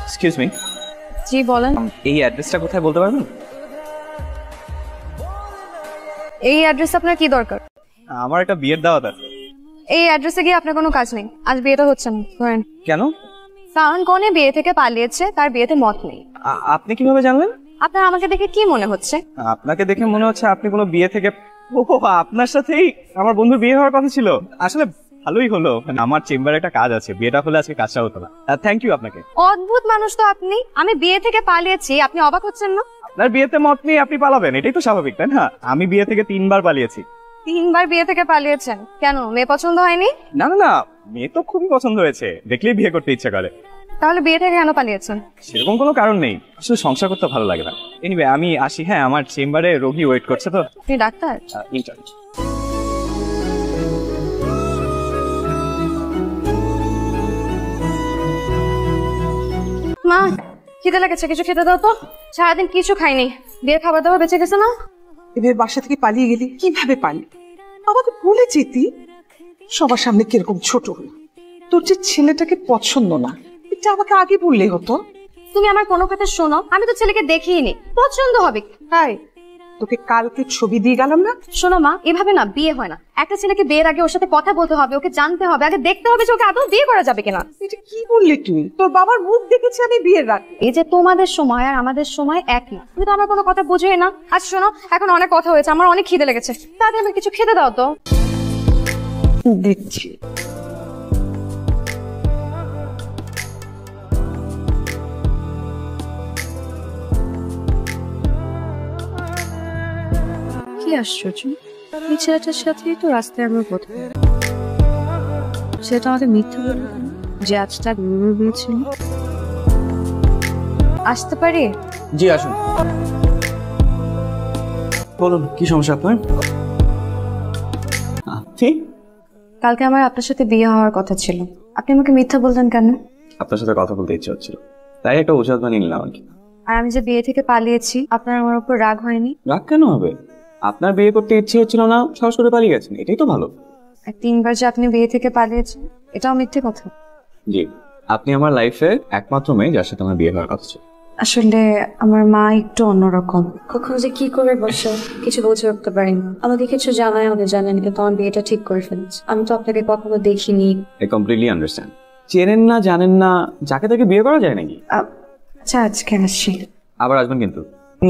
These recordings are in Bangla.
Excuse me. জি বলেন। এই অ্যাড্রেসটা কোথায় বলতে পারবেন? এই অ্যাড্রেস আপনার কি দরকার? আমার একটা বিয়ের দাওয়াত আছে। এই অ্যাড্রেসে গিয়ে আপনার কোনো কাজ নেই, আজ বিয়েটা হচ্ছে না। ধরেন। কেন? কারণ কনে বিয়ে থেকে পালিয়েছে, তার বিয়েতে মত নেই। আপনি কিভাবে জানলেন? আপনার আমাকে দেখে কি মনে হচ্ছে? আপনাকে দেখে মনে হচ্ছে আপনি কোনো বিয়ে থেকে। ও, আপনার সাথেই আমার বন্ধুর বিয়ে হওয়ার কথা ছিল। আসলে ভালোই হলো, আমার চেম্বারে একটা কাজ আছে, বিয়েটা হলে আজকে কাজটা হতো না। থ্যাংক ইউ আপনাকে। অদ্ভুত মানুষ তো আপনি। আমি বিয়ে থেকে পালিয়েছি, আপনি অবাক হচ্ছেন না? আপনার বিয়েতে মত নিয়ে আপনি পালাবেন, এটাই তো স্বাভাবিক, তাই না? আমি বিয়ে থেকে 3বার পালিয়েছি। 3বার বিয়ে থেকে পালিয়েছেন কেন? মেয়ে পছন্দ হয়নি? না না না, মেয়ে তো খুবই পছন্দ হয়েছে, দেখলেই বিয়ে করতে ইচ্ছা করে। তাহলে বিয়ে থেকে কেন পালিয়েছেন? সেরকম কোনো কারণ নেই, আসলে সংসার করতে ভালো লাগে না। এনিওয়ে আমি আসি, হ্যাঁ আমার চেম্বারে রোগী ওয়েট করছে তো। আপনি ডাক্তার? ইন্টার্ন। মা, খিদে লেগেছে, কিছু খেতে দাও তো। সারাদিন কিছু খাইনি, বিয়ের খাবার দাবার বেঁচে গেছে না? এদের বাসা থেকে পালিয়ে গেলি কিভাবে পারলি? আমাকে বলে যেতি। সবার সামনে কিরকম ছোট হলো। তোর যে ছেলেটাকে পছন্দ না, এটা আমাকে আগে বললেই হতো। তুমি আমার কোনো কথা শোনো, আমি তো ছেলেকে দেখিনি, পছন্দ হবে তাই তোকে কালকে ছবি দিয়ে গেলাম না? শোনো মা, এভাবে না বিয়ে হয় না। একটা ছেলেকে বিয়ের আগে ওর সাথে কথা বলতে হবে, ওকে জানতে হবে, আগে দেখতে হবে যে ওকে আদৌ বিয়ে করা যাবে কিনা। এটা কি বললি তুই? তোর বাবার মুখ দেখেছি আমি বিয়ের রাত। এই যে তোমাদের সময় আর আমাদের সময় এক না, তুমি তো আমার কোনো কথা বুঝোই না। আচ্ছা শোনো, এখন অনেক কথা হয়েছে, আমার অনেক খিদে লেগেছে, তাতে আমি কিছু খেতে দাও তো। দিচ্ছি। কি আশ্চর্য, এই ছেলেটার সাথেই তো রাস্তায় আমার প্রথম। সেটা আমাকে মিথ্যে বলল যে আজটা বিয়েছিল। আসতে পারি? জি আসুন। বলুন কি সমস্যা আপনার? ঠিক, কালকে আমার আপনার সাথে বিয়ে হওয়ার কথা ছিল, আপনি আমাকে মিথ্যা বললেন কেন? আপনার সাথে কথা বলতে ইচ্ছে হচ্ছিল, তাই একটা অজুহাত বানিয়ে নিলাম আর কি। আর আমি যে বিয়ে থেকে পালিয়েছি, আপনার আমার উপর রাগ হয়নি? রাগ কেন হবে? আপনার বিয়ে করতে ইচ্ছে হচ্ছিল না, সাহস করে পালিয়ে গেছেন, এটাই তো ভালো। আর 3বার যে আপনি বিয়ে থেকে পালিয়েছেন, এটাও মিথ্যে কথা। জি, আপনি আমার লাইফে একমাত্র মেয়ে যার সাথে আমার বিয়ে হওয়ার কথা ছিল। আসলে আমার মা একটু অন্যরকম, কখন যে কি করে বসে কিছু বুঝে উঠতে পারি না। আমাকে কিছু জানায়, আমাদের জানেন, কিন্তু আমার বিয়েটা ঠিক করে ফেলেছে। আমি তো আপনাকে কখনো দেখিনি। I completely understand. চেনেন না, জানেন না, যাকে তাকে বিয়ে করা যায় নাকি? আচ্ছা আজকে আসছি। আবার আসবেন কিন্তু,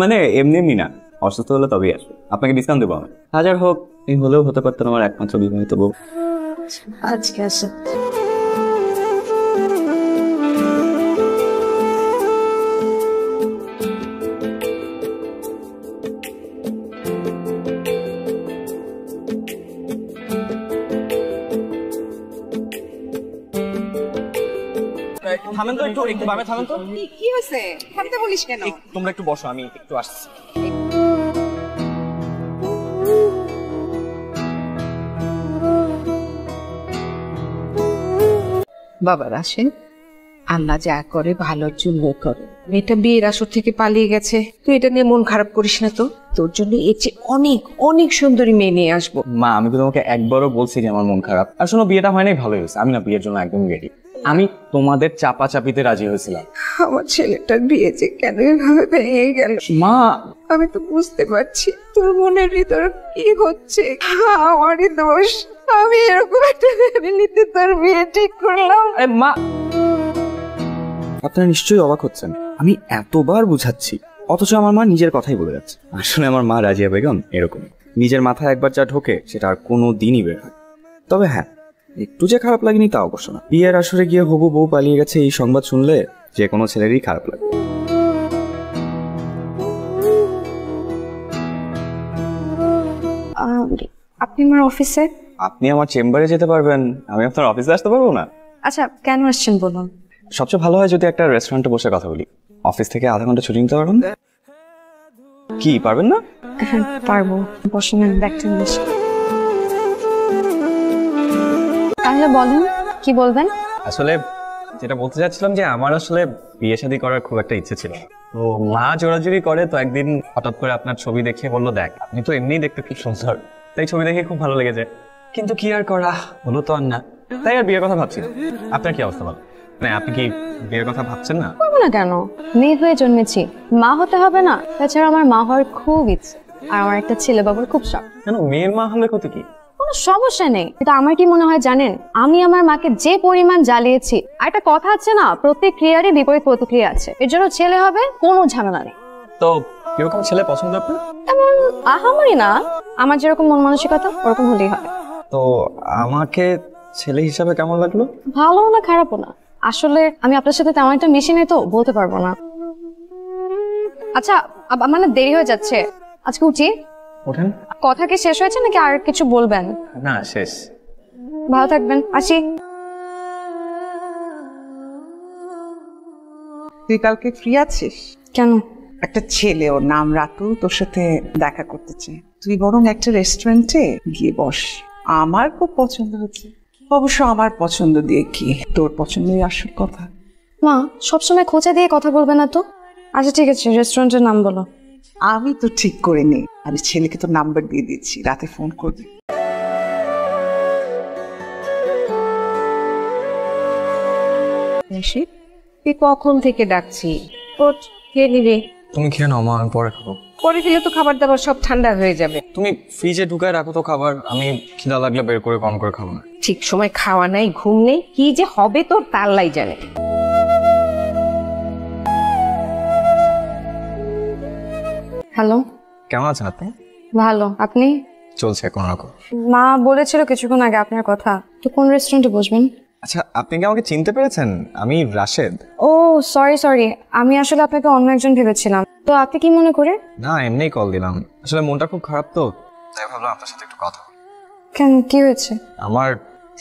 মানে এমনি এমনি না, অসুস্থ হলে তবেই আসবে। আপনাকে ডিসকাউন্ট দেবো আমি। হাজার হোক, এই হলেও হতে পারতেন আমার একমাত্র বিবাহিত বউ। আজকে আসে। থামেন তো, একটু বামে থামেন তো। কি হয়েছে? থামতে বলিস কেন? তোমরা একটু বসো, আমি একটু আসছি। বাবার আসেন, আল্লাহ যা করে ভালোর জন্য করে। মেয়েটা বিয়ের আসর থেকে পালিয়ে গেছে, তুই এটা নিয়ে মন খারাপ করিস না তো। তোর জন্য এর চেয়ে অনেক অনেক সুন্দরী মেয়ে নিয়ে আসবো। মা, আমি তো তোমাকে একবারও বলছি যে আমার মন খারাপ। আর শোনো, বিয়েটা হয় নাই ভালোই হয়েছে, আমি না বিয়ের জন্য একদম রেডি। আমি তোমাদের চাপা চাপিতে রাজি হয়েছিলাম। আমার ছেলেটার বিয়ে যে কেন এভাবে ভেঙে গেল মা, আমি তো বুঝতে পারছি তোর মনের ভিতরে কি হচ্ছে। আমারই দোষ, আমি এরকম একটা ফ্যামিলিতে তোর বিয়ে ঠিক করলাম। আরে মা, আপনারা নিশ্চয়ই অবাক হচ্ছেন, আমি এতবার বুঝাচ্ছি অথচ আমার মা নিজের কথাই বলে যাচ্ছে। আসলে আমার মা রাজিয়া বেগম এরকম, নিজের মাথায় একবার যা ঢোকে সেটা আর কোনো দিনই বের হয়। তবে হ্যাঁ, একটু যে খারাপ লাগেনি তা অবশ্য না। বিয়ের আসরে গিয়ে হবু বউ পালিয়ে গেছে, এই সংবাদ শুনলে যে কোনো ছেলেরই খারাপ লাগে। আপনি আমার অফিসে? আপনি আমার চেম্বারে যেতে পারবেন, আমি আপনার অফিসে আসতে পারবো না? আচ্ছা কেন আসছেন বলুন। সবচেয়ে ভালো হয় যদি একটা রেস্টুরেন্টে বসে কথা বলি। অফিস থেকে আধা ঘন্টা ছুটি নিতে পারবেন? কি পারবেন না? হ্যাঁ পারবো, বসেন, ব্যাগটা নিয়ে আসি। তাহলে বলেন কি বলবেন। আসলে যেটা বলতে চাচ্ছিলাম যে আমার আসলে বিয়ে শাদী করার খুব একটা ইচ্ছে ছিল। তো মা জোরাজুরি করে, তো একদিন হঠাৎ করে আপনার ছবি দেখে বললো, দেখ আপনি তো এমনিই দেখতে খুব সুন্দর, তাই ছবি দেখে খুব ভালো লেগেছে। কিন্তু কি আর করা, হলো তো আর না, তাই আর বিয়ের কথা ভাবছি। আপনার কি অবস্থা বল? মানে আপনি কি বিয়ের কথা ভাবছেন না? করবো না কেন? মেয়ে হয়ে জন্মেছি, মা হতে হবে না? তাছাড়া আমার মা হওয়ার খুব ইচ্ছে, আর আমার একটা ছেলে বাবুর খুব শখ। কেন, মেয়ের মা হলে কত কি? কোনো সমস্যা নেই, কিন্তু আমার কি মনে হয় জানেন, আমি আমার মাকে যে পরিমাণ জ্বালিয়েছি, আর একটা কথা আছে না, প্রত্যেক ক্রিয়ারই বিপরীত প্রতিক্রিয়া আছে, এর জন্য ছেলে হবে, কোনো ঝামেলা নেই। তো কিরকম ছেলে পছন্দ আপনার? এমন আহামরি না, আমার যেরকম মন মানসিকতা ওরকম হলেই হবে। তো আমাকে ছেলে হিসাবে কেমন লাগলো? ভালো না খারাপও না, আসলে আমি আপনার সাথে তেমন একটা মিশি নেই তো বলতে পারবো না। আচ্ছা, মানে দেরি হয়ে যাচ্ছে, আজকে উঠি। ওঠেন। কথা কি শেষ হয়েছে নাকি আর কিছু বলবেন? না, শেষ। ভালো থাকবেন, আসি। তুই কালকে ফ্রি আছিস? কেন? একটা ছেলে, ওর নাম রাতুল, তোর সাথে দেখা করতে চাই। তুই বরং একটা রেস্টুরেন্টে গিয়ে বস, আমার খুব পছন্দ হচ্ছে। অবশ্য আমার পছন্দ দিয়ে কি, তোর পছন্দই আসল কথা। মা সবসময় খোঁচা দিয়ে কথা বলবে না তো। আচ্ছা ঠিক আছে, রেস্টুরেন্টের নাম বলো। আমি তো ঠিক করে নি, আমি ছেলেকে তো নাম্বার দিয়ে দিচ্ছি, রাতে ফোন করবে। তুই কখন থেকে ডাকছি, ওঠ খেয়ে নিবি। তুমি খেয়ে নাও মা, আমি পরে খাবো। পরে খেলে তো খাবার দাবার সব ঠান্ডা হয়ে যাবে। তুমি ফ্রিজে ঢুকায় রাখো তো খাবার, আমি খিদা লাগলে বের করে কম করে খাবো না। ঠিক সময় খাওয়া নাই, ঘুম নেই, কি যে হবে তোর তা আল্লাহই জানে। হ্যালো। কেমন আছেন আপনি? ভালো, আপনি? চলছে কোনো রকম। মা বলেছিল কিছুক্ষণ আগে আপনার কথা, তো কোন রেস্টুরেন্টে বসবেন? আচ্ছা, আপনি কি আমাকে চিনতে পেরেছেন? আমি রাশেদ। ও সরি, আমি আসলে আপনাকে অন্য একজন ভেবেছিলাম। তো আপনি কি মনে করে? না, এমনিই কল দিলাম, আসলে মনটা খুব খারাপ তো, তাই ভাবলাম আপনার সাথে একটু কথা বলি। কেন, কি হয়েছে? আমার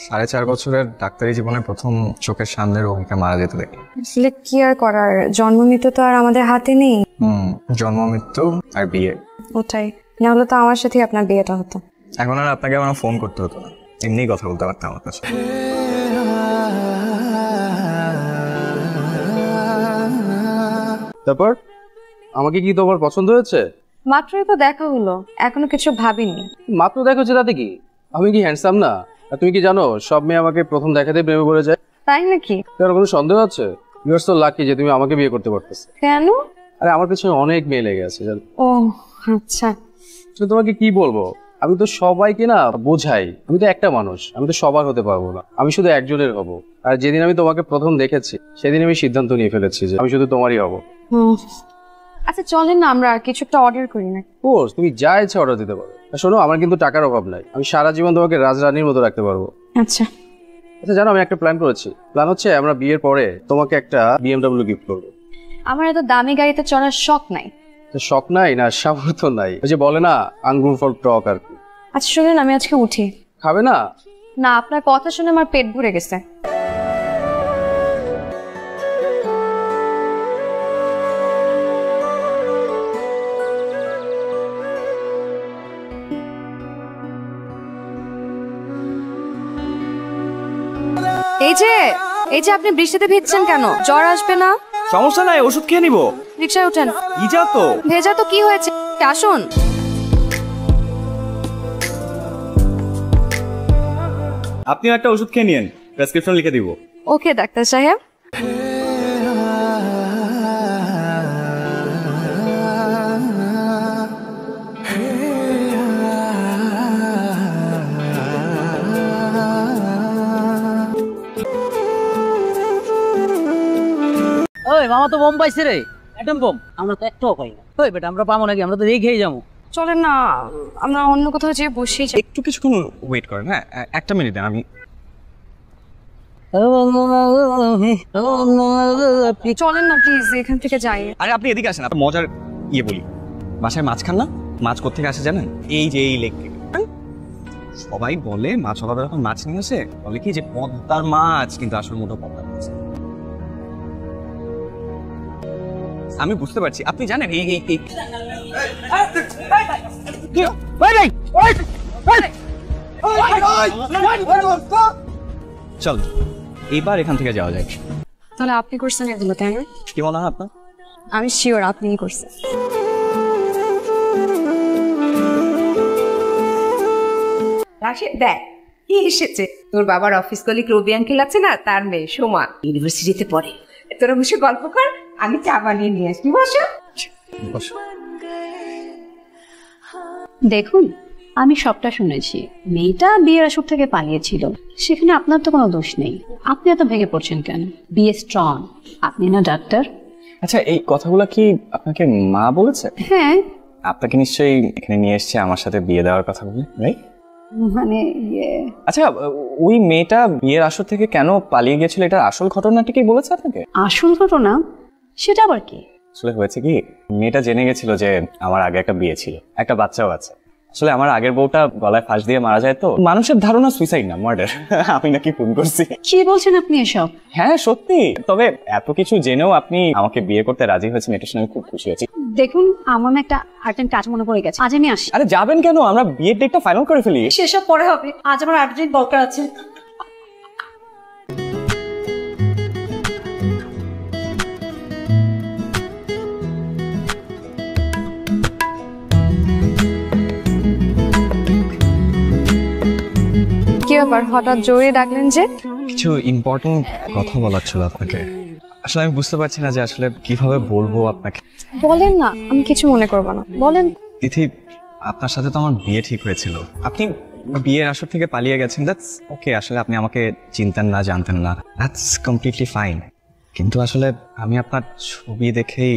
4.5 বছরের ডাক্তারি জীবনে প্রথম চোখের সামনে রোগীকে মারা যেতে দেখি। আসলে কি আর করার, জন্ম মৃত্যু তো আর আমাদের হাতে নেই। জন্ম মৃত্যু আর বিয়ে, ওটাই, না হলে তো আমার সাথে আপনার বিয়েটা হতো। এখন আর আপনাকে আমার ফোন করতে হতো না, এমনিই কথা বলতে পারতাম আপনার সাথে। তারপর আমাকে কি তোমার পছন্দ হয়েছে? মাত্রই তো দেখা হলো, এখনো কিছু ভাবিনি। মাত্র দেখোছে তাতে কি? আমি কি হ্যান্ডসাম না? আর তুমি কি জানো সব মেয়ে আমাকে প্রথম দেখাতেই প্রেমে পড়ে যায়? তাই নাকি? তোমার কোনো সন্দেহ আছে? ইউ আর সো লাকি যে তুমি আমাকে বিয়ে করতে পারতেছো। কেন? আরে আমার পিছনে অনেক মেয়ে লেগে আছে জানো। ও আচ্ছা। আসলে তোমাকে কি বলবো, আমি তো সবাইকে না বোঝাই, আমি তো একটা মানুষ, আমি তো সবার হতে পারবো না, আমি শুধু একজনের হব। আর যেদিন আমি তোমাকে প্রথম দেখেছি সেদিন আমি সিদ্ধান্ত নিয়ে ফেলেছি যে আমি শুধু তোমারই হব। আচ্ছা চলেন না আমরা কিছু একটা অর্ডার করি না? কোর্স তুমি যা ইচ্ছা অর্ডার দিতে পারো। আর শোনো, আমার কিন্তু টাকার অভাব নাই, আমি সারা জীবন তোমাকে রাজরানীর মতো রাখতে পারবো। আচ্ছা আচ্ছা জানো, আমি একটা প্ল্যান করেছি। প্ল্যান হচ্ছে আমরা বিয়ের পরে তোমাকে একটা BMW গিফট করবো। আমার এত দামি গাড়িতে চড়ার শখ নাই। তো শখ নাই না, সামর্থ্য নাই, ওই যে বলে না আঙ্গুর ফল টক আর কি। আচ্ছা শুনুন, আমি আজকে উঠি। খাবে না? না, আপনার কথা শুনে আমার পেট ভরে গেছে। এই যে আপনি বৃষ্টিতে ভিজছেন কেন? জ্বর আসবে না? সমস্যা নাই, ওষুধ খেয়ে নিবো। রিকশায় ওঠেন। ভিজা তো। ভেজা তো কি হয়েছে, আসুন। আপনিও একটা ওষুধ খেয়ে নিন, প্রেসক্রিপশন লিখে দিব। ওকে ডাক্তার সাহেব। ওই মামা তো বোম পাইছে রে, অ্যাটম বোম। আমরা তো একটাও পাই না। ওই বেটা আমরা পাবো নাকি? আমরা তো রেখেই যাবো। চলেন না, আমরা অন্য কোথাও যেয়ে বসে যাই। একটু কিছুক্ষণ ওয়েট করেন, হ্যাঁ একটা মিনিট আমি। চলেন না প্লিজ, এখান থেকে যাই। আরে আপনি এদিকে আসেন, আপনার মজার বলি। বাসায় মাছ খান না? মাছ কোত্থেকে আসে জানেন? এই যে এই লেক থেকে। সবাই বলে মাছ ওরা যখন মাছ নিয়ে আসে বলে কি যে পদ্মার মাছ, কিন্তু আসলে মোটা পদ্মার মাছ। আমি বুঝতে পারছি, আপনি জানেন এই এই এই চল এবার এখান থেকে যাওয়া যায়। তাহলে আপনি করছেন এগুলো, তাই না? কি মনে হয় আপনার? আমি শিওর আপনিই করছেন। রাশিদ দেখ, এসেছে তোর বাবার অফিস কলিগ রবি আঙ্কেল আছে না, তার মেয়ে সোমা ইউনিভার্সিটিতে পড়ে। তোরা বসে গল্প কর, আমি চা বানিয়ে নিয়ে আসবি। বসো। দেখুন, আমি সবটা শুনেছি। মেয়েটা বিয়ের আসর থেকে পালিয়েছিল, সেখানে আপনার তো কোনো দোষ নেই। আপনি এত ভেঙে পড়ছেন কেন? বিয়ে স্ট্রং, আপনি না ডাক্তার? আচ্ছা, এই কথাগুলো কি আপনাকে মা বলেছে? হ্যাঁ। আপনাকে নিশ্চয়ই এখানে নিয়ে এসেছে আমার সাথে বিয়ে দেওয়ার কথা বলে, রাইট? মানে আচ্ছা, ওই মেয়েটা বিয়ের আসর থেকে কেন পালিয়ে গেছিল, এটা আসল ঘটনাটা কি বলেছে আপনাকে? আসল ঘটনা? সেটা আবার কি? আসলে হয়েছে কি, মেয়েটা জেনে গেছিল যে আমার আগে একটা বিয়ে ছিল, একটা বাচ্চাও আছে। আসলে আমার আগের বউটা গলায় ফাঁস দিয়ে মারা যায়, তো মানুষের ধারণা সুইসাইড না মার্ডার। আমি নাকি খুন করছি। কি বলছেন আপনি এসব? হ্যাঁ সত্যি। তবে এত কিছু জেনেও আপনি আমাকে বিয়ে করতে রাজি হয়েছেন, এটা শুনে আমি খুব খুশি হয়েছি। দেখুন, আমার না একটা আর্জেন্ট কাজ মনে পড়ে গেছে, আজ আমি আসি। আরে যাবেন কেন? আমরা বিয়ের ডেটটা ফাইনাল করে ফেলি। সেসব পরে হবে, আজ আমার আর্জেন্ট দরকার আছে। কি ব্যাপার, হঠাৎ জোরে ডাকলেন যে? কিছু ইম্পর্টেন্ট কথা বলার ছিল আপনাকে। আসলে আমি বুঝতে পারছি না যে আসলে কিভাবে বলবো আপনাকে। বলেন না, আমি কিছু মনে করবো না, বলেন। তিথি, আপনার সাথে তো আমার বিয়ে ঠিক হয়েছিল। আপনি বিয়ের আসর থেকে পালিয়ে গেছেন, দ্যাটস ওকে। আসলে আপনি আমাকে চিনতেন না, জানতেন না, দ্যাটস কমপ্লিটলি ফাইন। কিন্তু আসলে আমি আপনার ছবি দেখেই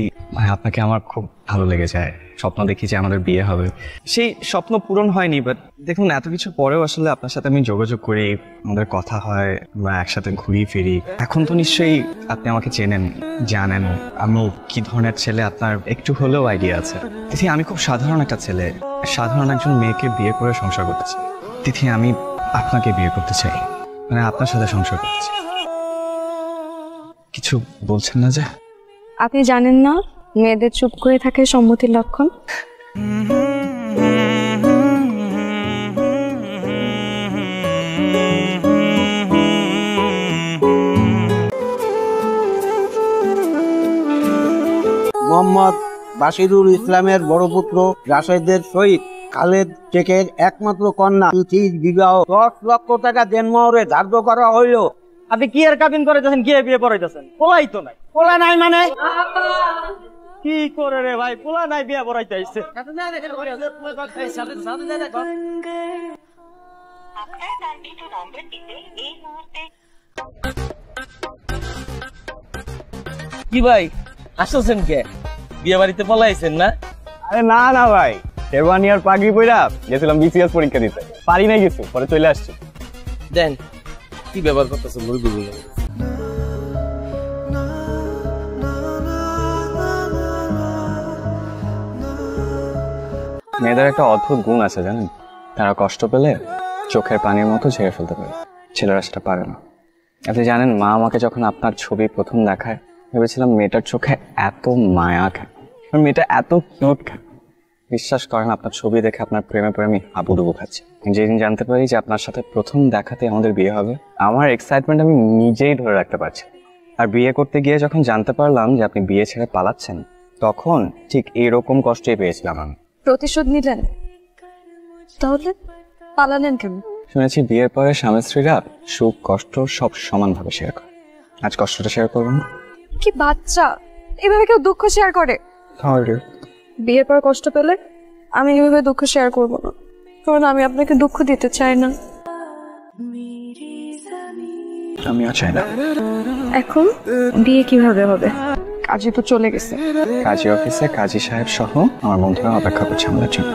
আপনাকে আমার খুব ভালো লেগে যায়। স্বপ্ন দেখি যে আমাদের বিয়ে হবে, সেই স্বপ্ন পূরণ হয়নি। বাট দেখুন, এত কিছু পরেও আসলে আপনার সাথে আমি যোগাযোগ করি, আমাদের কথা হয়, আমরা একসাথে ঘুরি ফিরি। এখন তো নিশ্চয়ই আপনি আমাকে চেনেন, জানেন আমি কি ধরনের ছেলে, আপনার একটু হলেও আইডিয়া আছে। তিথি, আমি খুব সাধারণ একটা ছেলে, সাধারণ একজন মেয়েকে বিয়ে করে সংসার করতে চাই। তিথি, আমি আপনাকে বিয়ে করতে চাই, মানে আপনার সাথে সংসার করতে চাই। কিছু বলছেন না যে? আপনি জানেন না মেয়েদের চুপ করে থাকে সম্মতির লক্ষণ? মোহাম্মদ বাশিরুল ইসলামের বড় পুত্র রাশেদের সহিত খালেদ শেখের একমাত্র কন্যা তিথির বিবাহ 10 লক্ষ টাকা দেনমোহরে ধার্য করা হইল। আপনি কি আর কাবিন করাইতেছেন, কি বিয়ে পড়াইতেছেন? পোলাই তো নাই। পোলা নাই মানে? কি করে রে ভাই, পোলা নাই বিয়ে পড়াইতে আইছে। কি ভাই আসছেন কে? বিয়ে বাড়িতে পলাইছেন না? আরে না না ভাই, শেরওয়ানি আর পাগড়ি পইরা গেছিলাম বিসিএস পরীক্ষা দিতে, পারি নাই কিছু, পরে চলে আসছি। দেন কি ব্যবহার করতেছেন মুরগি? মেয়েদের একটা অদ্ভুত গুণ আছে জানেন, তারা কষ্ট পেলে চোখের পানির মতো ঝেড়ে ফেলতে পারে, ছেলেরা সেটা পারে না। আপনি জানেন, মা আমাকে যখন আপনার ছবি প্রথম দেখায়, ভেবেছিলাম মেয়েটার চোখে এত মায়া কেন, মেয়েটা এত কিউট কেন। বিশ্বাস করেন, আপনার ছবি দেখে আপনার প্রেমে প্রেমে আমি হাবুডুবু খাচ্ছি। যেদিন জানতে পারি যে আপনার সাথে প্রথম দেখাতে আমাদের বিয়ে হবে, আমার এক্সাইটমেন্ট আমি নিজেই ধরে রাখতে পারছি। আর বিয়ে করতে গিয়ে যখন জানতে পারলাম যে আপনি বিয়ে ছেড়ে পালাচ্ছেন, তখন ঠিক এরকম কষ্টই পেয়েছিলাম আমি। প্রতিশোধ নিলেন? তাহলে পালালেন কেন? শুনেছি বিয়ের পরে স্বামী স্ত্রীরা সুখ কষ্ট সব সমানভাবে শেয়ার করে। আজ কষ্টটা শেয়ার করবেন না? কি বাচ্চা, এভাবে কেউ দুঃখ শেয়ার করে? বিয়ের পর কষ্ট পেলে আমি এভাবে দুঃখ শেয়ার করবো না, কারণ আমি আপনাকে দুঃখ দিতে চাই না। আমিও চাই না। এখন বিয়ে কিভাবে হবে? কাজী তো চলে গেছে। কাজী অফিসে কাজী সাহেব সহ আমার বন্ধুরা অপেক্ষা করছে আমাদের জন্য।